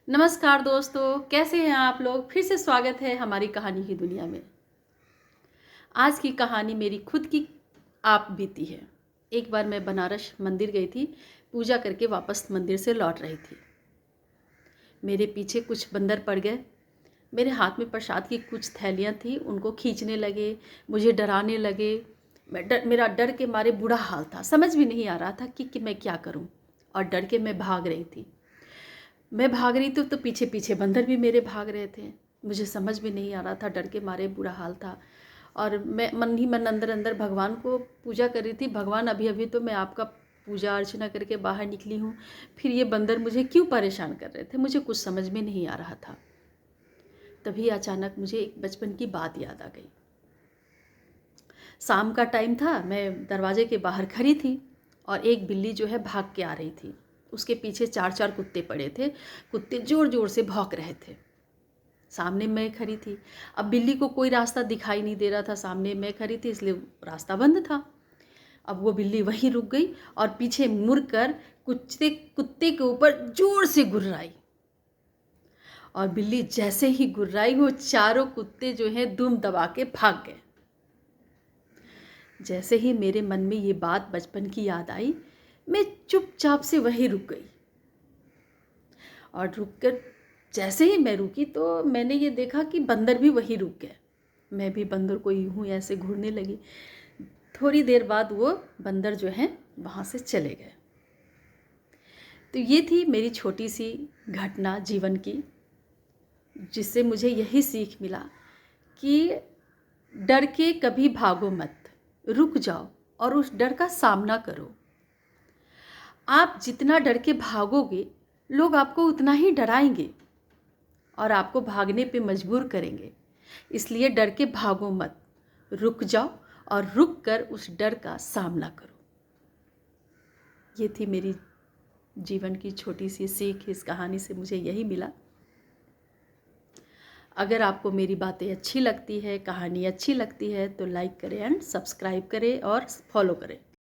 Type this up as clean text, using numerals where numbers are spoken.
नमस्कार दोस्तों, कैसे हैं आप लोग। फिर से स्वागत है हमारी कहानी की दुनिया में। आज की कहानी मेरी खुद की आप बीती है। एक बार मैं बनारस मंदिर गई थी, पूजा करके वापस मंदिर से लौट रही थी। मेरे पीछे कुछ बंदर पड़ गए। मेरे हाथ में प्रसाद की कुछ थैलियाँ थी, उनको खींचने लगे, मुझे डराने लगे। मेरा डर के मारे बुरा हाल था, समझ भी नहीं आ रहा था कि मैं क्या करूं। और डर के मैं भाग रही थी। मैं भाग रही थी तो पीछे पीछे बंदर भी मेरे भाग रहे थे। मुझे समझ में नहीं आ रहा था, डर के मारे बुरा हाल था। और मैं मन ही मन अंदर अंदर भगवान को पूजा कर रही थी। भगवान, अभी अभी तो मैं आपका पूजा अर्चना करके बाहर निकली हूँ, फिर ये बंदर मुझे क्यों परेशान कर रहे थे। मुझे कुछ समझ में नहीं आ रहा था। तभी अचानक मुझे एक बचपन की बात याद आ गई। शाम का टाइम था, मैं दरवाजे के बाहर खड़ी थी और एक बिल्ली जो है भाग के आ रही थी। उसके पीछे 4-4 कुत्ते पड़े थे। कुत्ते ज़ोर ज़ोर से भौंक रहे थे। सामने मैं खड़ी थी। अब बिल्ली को कोई रास्ता दिखाई नहीं दे रहा था, सामने मैं खड़ी थी इसलिए रास्ता बंद था। अब वो बिल्ली वहीं रुक गई और पीछे मुड़कर कुत्ते कुत्ते के ऊपर ज़ोर से गुर्राई। और बिल्ली जैसे ही गुर्राई, वो चारों कुत्ते जो हैं दुम दबा के भाग गए। जैसे ही मेरे मन में ये बात बचपन की याद आई, मैं चुपचाप से वहीं रुक गई। और रुककर जैसे ही मैं रुकी तो मैंने ये देखा कि बंदर भी वहीं रुक गए। मैं भी बंदर को यूं ऐसे घूरने लगी। थोड़ी देर बाद वो बंदर जो हैं वहाँ से चले गए। तो ये थी मेरी छोटी सी घटना जीवन की, जिससे मुझे यही सीख मिला कि डर के कभी भागो मत, रुक जाओ और उस डर का सामना करो। आप जितना डर के भागोगे, लोग आपको उतना ही डराएंगे और आपको भागने पे मजबूर करेंगे। इसलिए डर के भागो मत, रुक जाओ और रुक कर उस डर का सामना करो। ये थी मेरी जीवन की छोटी सी सीख। इस कहानी से मुझे यही मिला। अगर आपको मेरी बातें अच्छी लगती है, कहानी अच्छी लगती है, तो लाइक करें एंड सब्सक्राइब करें और फॉलो करें।